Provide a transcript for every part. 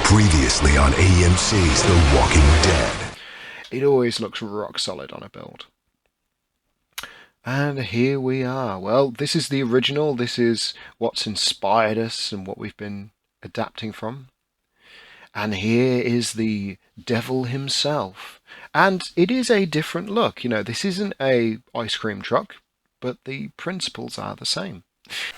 Previously on AMC's The Walking Dead. It always looks rock solid on a build. And here we are. Well, this is the original. This is what's inspired us and what we've been adapting from. And here is the devil himself. And it is a different look. You know, this isn't a ice cream truck, but the principles are the same.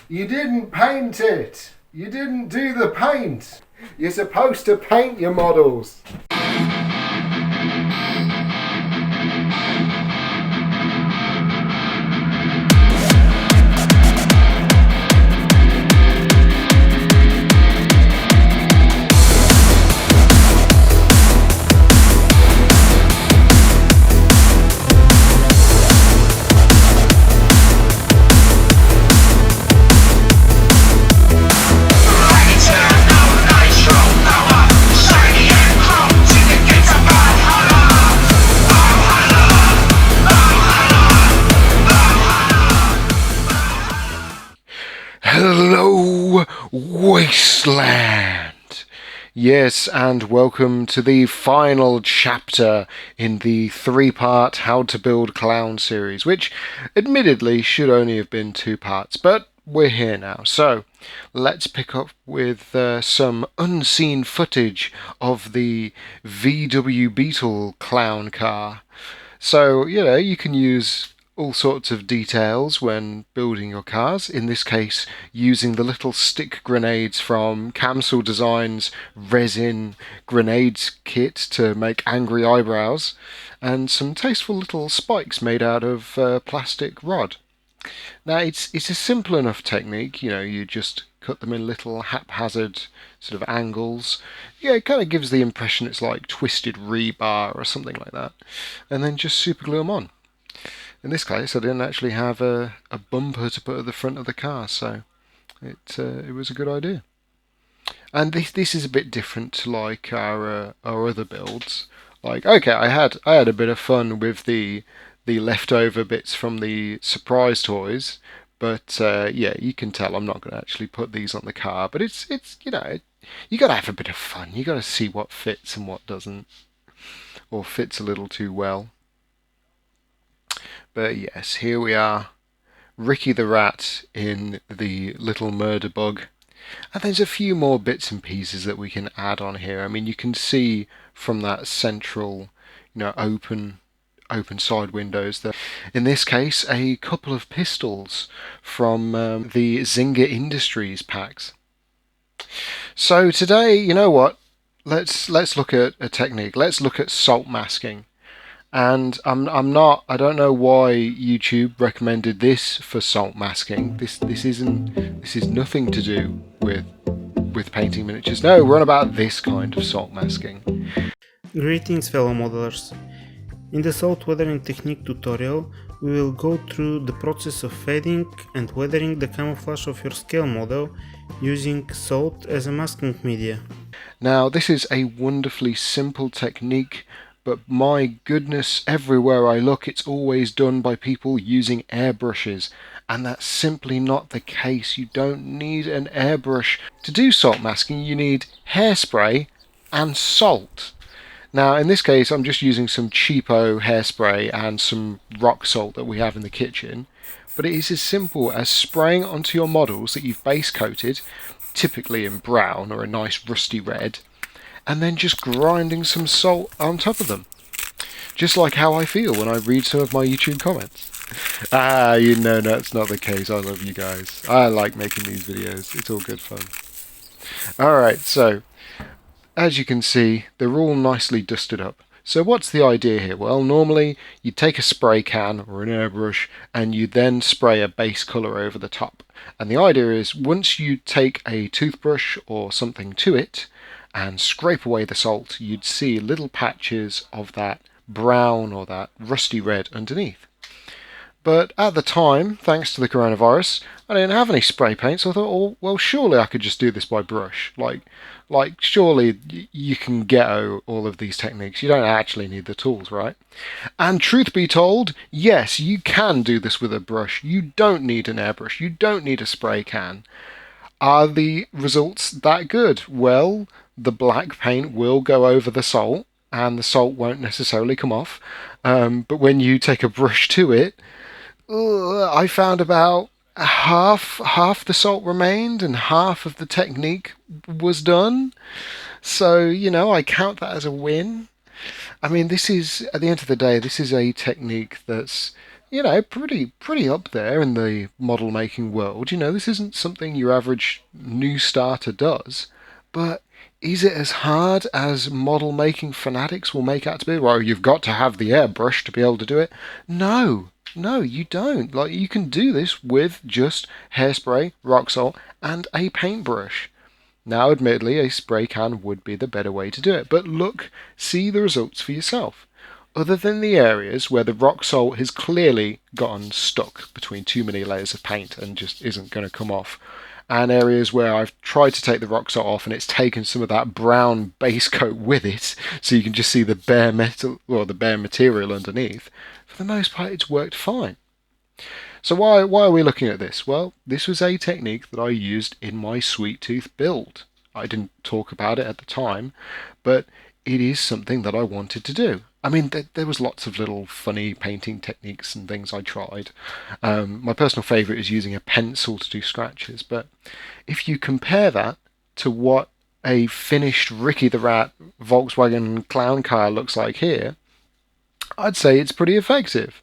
You didn't paint it! You didn't do the paint! You're supposed to paint your models! Hello, Wasteland! Yes, and welcome to the final chapter in the three-part How to Build Clown series, which admittedly should only have been 2 parts, but we're here now. So, let's pick up with some unseen footage of the VW Beetle clown car. So, you know, you can use all sorts of details when building your cars, in this case using the little stick grenades from Kyamsil Designs resin grenades kit to make angry eyebrows, and some tasteful little spikes made out of plastic rod. Now it's a simple enough technique, you know, you just cut them in little haphazard sort of angles. Yeah, it kind of gives the impression it's like twisted rebar or something like that, and then just super glue them on. In this case, I didn't actually have a bumper to put at the front of the car, so it was a good idea. And this is a bit different to like our other builds. Like, okay, I had a bit of fun with the leftover bits from the surprise toys, but yeah, you can tell I'm not going to actually put these on the car. But it's you know, you got to have a bit of fun. You got to see what fits and what doesn't, or fits a little too well. But yes, here we are, Ricky the Rat in the little murder bug. And there's a few more bits and pieces that we can add on here. I mean, you can see from that central, you know, open side windows that, in this case, a couple of pistols from the Zynga Industries packs. So today, you know what? Let's look at a technique. Let's look at salt masking. And I don't know why YouTube recommended this for salt masking. This is nothing to do with painting miniatures. No, we're on about this kind of salt masking. Greetings, fellow modelers. In the salt weathering technique tutorial, we will go through the process of fading and weathering the camouflage of your scale model using salt as a masking media. Now, this is a wonderfully simple technique, but my goodness, everywhere I look it's always done by people using airbrushes, and that's simply not the case. You don't need an airbrush to do salt masking. You need hairspray and salt. Now in this case I'm just using some cheapo hairspray and some rock salt that we have in the kitchen, but it is as simple as spraying onto your models that you've base coated, typically in brown or a nice rusty red, and then just grinding some salt on top of them. Just like how I feel when I read some of my YouTube comments. You know that's not the case. I love you guys. I like making these videos. It's all good fun. Alright, so as you can see, they're all nicely dusted up. So what's the idea here? Well, normally you take a spray can or an airbrush and you then spray a base colour over the top. And the idea is once you take a toothbrush or something to it and scrape away the salt, you'd see little patches of that brown or that rusty red underneath. But at the time, thanks to the coronavirus, I didn't have any spray paint, so I thought, oh, well, surely I could just do this by brush. Like surely you can get all of these techniques. You don't actually need the tools, right? And truth be told, yes, you can do this with a brush. You don't need an airbrush. You don't need a spray can. Are the results that good? Well, the black paint will go over the salt, and the salt won't necessarily come off. But when you take a brush to it, I found about half the salt remained and half of the technique was done. So, I count that as a win. I mean, this is, at the end of the day, this is a technique that's, pretty up there in the model making world. This isn't something your average new starter does, but is it as hard as model making fanatics will make out to be? Well, you've got to have the airbrush to be able to do it. No, you don't. Like, you can do this with just hairspray, rock salt, and a paintbrush. Now, admittedly, a spray can would be the better way to do it, but see the results for yourself. Other than the areas where the rock salt has clearly gotten stuck between too many layers of paint and just isn't going to come off, and areas where I've tried to take the rock salt off and it's taken some of that brown base coat with it, so you can just see the bare metal or the bare material underneath, for the most part it's worked fine. So why are we looking at this? Well, this was a technique that I used in my Sweet Tooth build. I didn't talk about it at the time, but it is something that I wanted to do. I mean, there was lots of little funny painting techniques and things I tried. My personal favourite is using a pencil to do scratches, but if you compare that to what a finished Ricky the Rat Volkswagen clown car looks like here, I'd say it's pretty effective.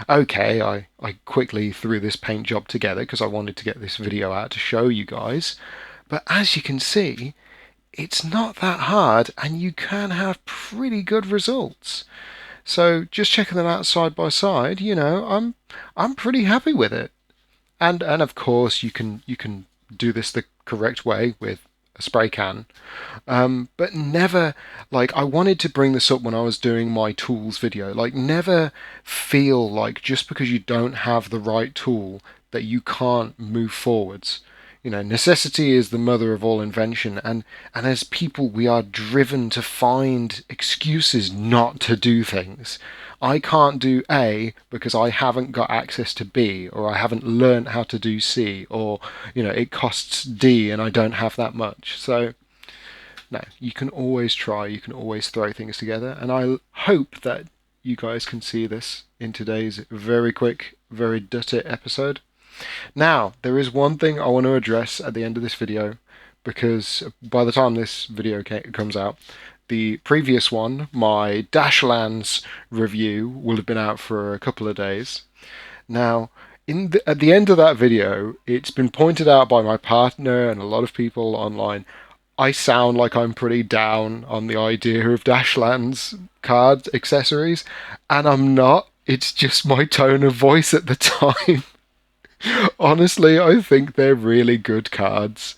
Okay, I quickly threw this paint job together because I wanted to get this video out to show you guys, but as you can see, it's not that hard and you can have pretty good results. So just checking them out side by side, I'm pretty happy with it. And of course you can do this the correct way with a spray can, but never, I wanted to bring this up when I was doing my tools video, never feel like just because you don't have the right tool that you can't move forwards. Necessity is the mother of all invention, and as people we are driven to find excuses not to do things. I can't do A because I haven't got access to B, or I haven't learned how to do C, or it costs D and I don't have that much. So no, you can always try, you can always throw things together, and I hope that you guys can see this in today's very quick, very dirty episode. Now, there is one thing I want to address at the end of this video, because by the time this video comes out, the previous one, my Dashlands review, will have been out for a couple of days. Now, at the end of that video, it's been pointed out by my partner and a lot of people online, I sound like I'm pretty down on the idea of Dashlands card accessories, and I'm not. It's just my tone of voice at the time. Honestly, I think they're really good cards.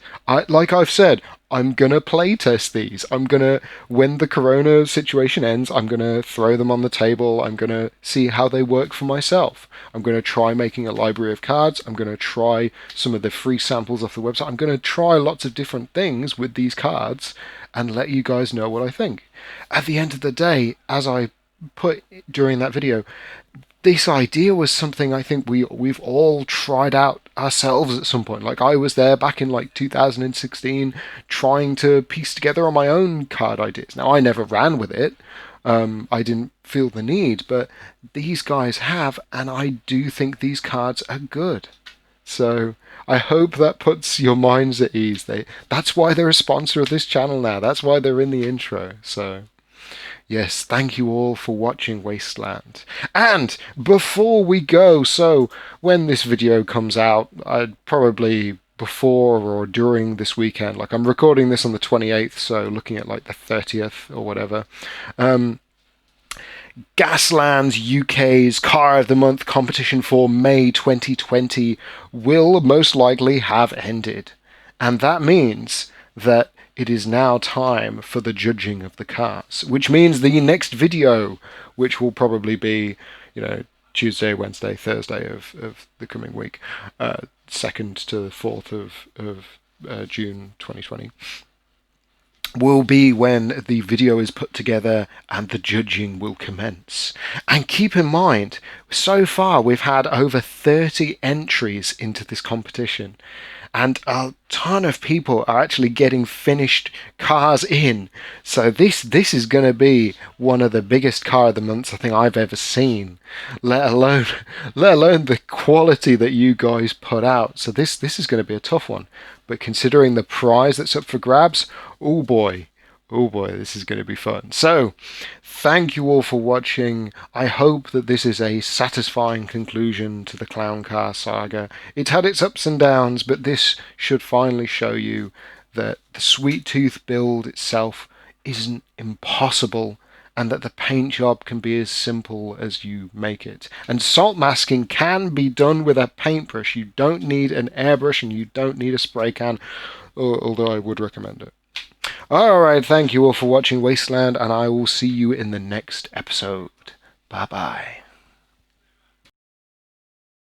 Like I've said, I'm gonna play test these. When the corona situation ends, I'm gonna throw them on the table. I'm gonna see how they work for myself. I'm gonna try making a library of cards. I'm gonna try some of the free samples off the website. I'm gonna try lots of different things with these cards and let you guys know what I think. At the end of the day, as I put during that video, this idea was something I think we've all tried out ourselves at some point. I was there back in 2016 trying to piece together on my own card ideas. Now, I never ran with it. I didn't feel the need, but these guys have, and I do think these cards are good. So I hope that puts your minds at ease. That's why they're a sponsor of this channel now. That's why they're in the intro. So yes, thank you all for watching Wasteland. And before we go, so when this video comes out, I'd probably before or during this weekend, I'm recording this on the 28th, so looking at the 30th or whatever, Gaslands UK's Car of the Month competition for May 2020 will most likely have ended. And that means that it is now time for the judging of the cars, which means the next video, which will probably be, Tuesday, Wednesday, Thursday of the coming week, 2nd to 4th of June 2020, will be when the video is put together and the judging will commence. And keep in mind, so far we've had over 30 entries into this competition. and a ton of people are actually getting finished cars in. So this is going to be one of the biggest car of the months I think I've ever seen, let alone the quality that you guys put out. So this is going to be a tough one, but considering the prize that's up for grabs, oh boy, this is going to be fun. So, thank you all for watching. I hope that this is a satisfying conclusion to the Clown Car saga. It had its ups and downs, but this should finally show you that the Sweet Tooth build itself isn't impossible, and that the paint job can be as simple as you make it. And salt masking can be done with a paintbrush. You don't need an airbrush and you don't need a spray can, although I would recommend it. Alright, thank you all for watching Wasteland, and I will see you in the next episode. Bye bye.